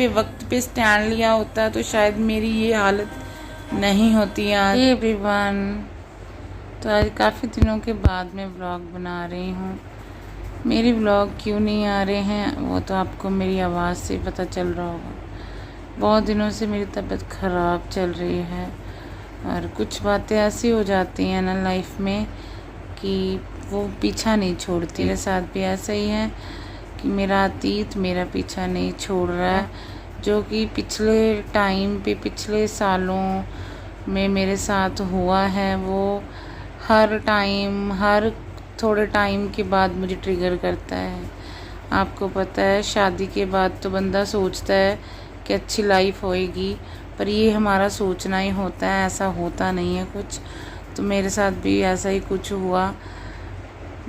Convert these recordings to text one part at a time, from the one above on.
पे वक्त पे स्टैंड लिया होता तो शायद मेरी ये हालत नहीं होती आज। एवरीवन, तो आज काफ़ी दिनों के बाद मैं व्लॉग बना रही हूँ। मेरी व्लॉग क्यों नहीं आ रहे हैं वो तो आपको मेरी आवाज़ से पता चल रहा होगा। बहुत दिनों से मेरी तबीयत ख़राब चल रही है और कुछ बातें ऐसी हो जाती हैं ना लाइफ में कि वो पीछा नहीं छोड़ती। मेरे साथ भी ऐसा ही है कि मेरा अतीत मेरा पीछा नहीं छोड़ रहा है, जो कि पिछले टाइम पे पिछले सालों में मेरे साथ हुआ है वो हर टाइम हर थोड़े टाइम के बाद मुझे ट्रिगर करता है। आपको पता है शादी के बाद तो बंदा सोचता है कि अच्छी लाइफ होएगी, पर ये हमारा सोचना ही होता है, ऐसा होता नहीं है कुछ। तो मेरे साथ भी ऐसा ही कुछ हुआ।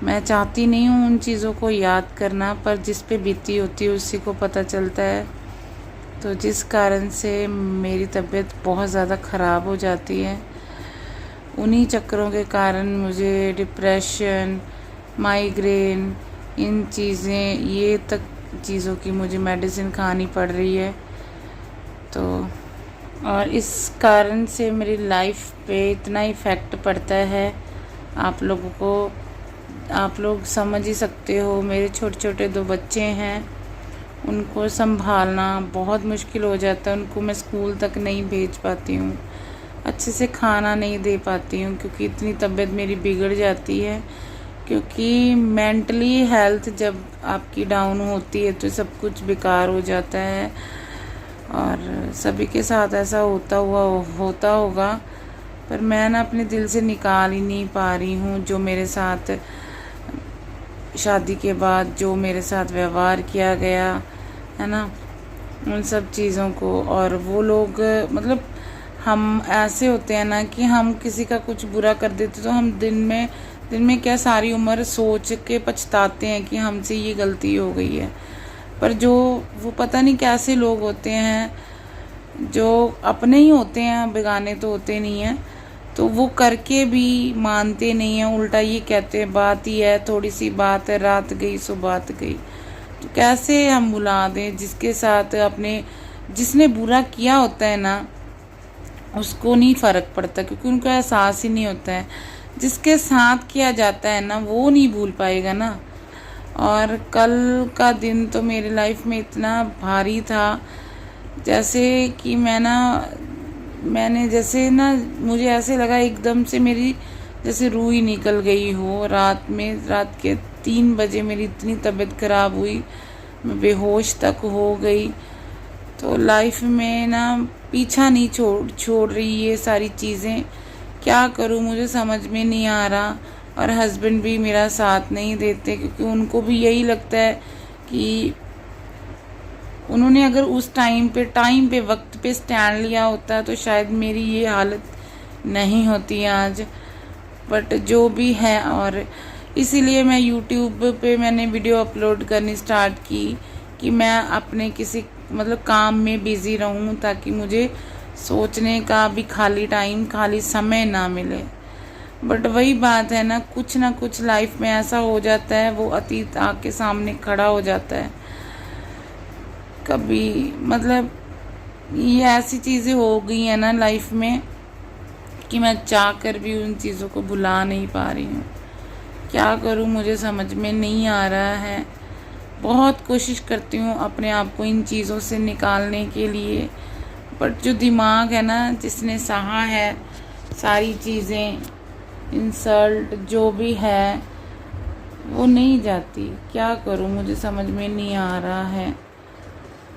मैं चाहती नहीं हूँ उन चीज़ों को याद करना, पर जिस पे बीती होती है उसी को पता चलता है। तो जिस कारण से मेरी तबीयत बहुत ज़्यादा ख़राब हो जाती है, उन्हीं चक्करों के कारण मुझे डिप्रेशन, माइग्रेन, इन चीज़ें ये तक चीज़ों की मुझे मेडिसिन खानी पड़ रही है। तो और इस कारण से मेरी लाइफ पे इतना इफ़ेक्ट पड़ता है, आप लोगों को आप लोग समझ ही सकते हो। मेरे छोटे छोटे 2 बच्चे हैं, उनको संभालना बहुत मुश्किल हो जाता है। उनको मैं स्कूल तक नहीं भेज पाती हूँ, अच्छे से खाना नहीं दे पाती हूँ, क्योंकि इतनी तबीयत मेरी बिगड़ जाती है। क्योंकि मेंटली हेल्थ जब आपकी डाउन होती है तो सब कुछ बेकार हो जाता है। और सभी के साथ ऐसा होता होगा, पर मैं ना अपने दिल से निकाल ही नहीं पा रही हूँ जो मेरे साथ शादी के बाद जो मेरे साथ व्यवहार किया गया है ना, उन सब चीज़ों को। और वो लोग मतलब हम ऐसे होते हैं ना कि हम किसी का कुछ बुरा कर देते तो हम दिन में क्या सारी उम्र सोच के पछताते हैं कि हमसे ये गलती हो गई है। पर जो वो पता नहीं कैसे लोग होते हैं जो अपने ही होते हैं, बेगाने तो होते नहीं हैं, तो वो करके भी मानते नहीं हैं, उल्टा ये कहते हैं बात ही है, थोड़ी सी बात है, रात गई सो बात गई। तो कैसे हम भुला दें जिसके साथ जिसने बुरा किया होता है ना, उसको नहीं फ़र्क पड़ता, क्योंकि उनको एहसास ही नहीं होता है। जिसके साथ किया जाता है ना वो नहीं भूल पाएगा ना। और कल का दिन तो मेरी लाइफ में इतना भारी था, जैसे कि मैंने जैसे ना मुझे ऐसे लगा एकदम से मेरी जैसे रूह ही निकल गई हो। रात के 3 बजे मेरी इतनी तबीयत ख़राब हुई, मैं बेहोश तक हो गई। तो लाइफ में ना पीछा नहीं छोड़ रही ये सारी चीज़ें। क्या करूँ मुझे समझ में नहीं आ रहा। और हस्बैंड भी मेरा साथ नहीं देते, क्योंकि उनको भी यही लगता है कि उन्होंने अगर उस टाइम पे वक्त पे स्टैंड लिया होता तो शायद मेरी ये हालत नहीं होती आज। बट जो भी है, और इसीलिए मैं यूट्यूब पे मैंने वीडियो अपलोड करनी स्टार्ट की कि मैं अपने किसी मतलब काम में बिज़ी रहूं, ताकि मुझे सोचने का भी खाली समय ना मिले। बट वही बात है ना कुछ लाइफ में ऐसा हो जाता है, वो अतीत आके सामने खड़ा हो जाता है। कभी मतलब ये ऐसी चीज़ें हो गई हैं ना लाइफ में कि मैं चाह कर भी उन चीज़ों को भुला नहीं पा रही हूँ। क्या करूँ मुझे समझ में नहीं आ रहा है। बहुत कोशिश करती हूँ अपने आप को इन चीज़ों से निकालने के लिए, बट जो दिमाग है ना, जिसने सहा है सारी चीज़ें, इंसल्ट जो भी है, वो नहीं जाती। क्या करूँ मुझे समझ में नहीं आ रहा है।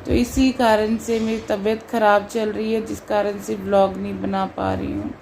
तो इसी कारण से मेरी तबीयत ख़राब चल रही है, जिस कारण से ब्लॉग नहीं बना पा रही हूँ।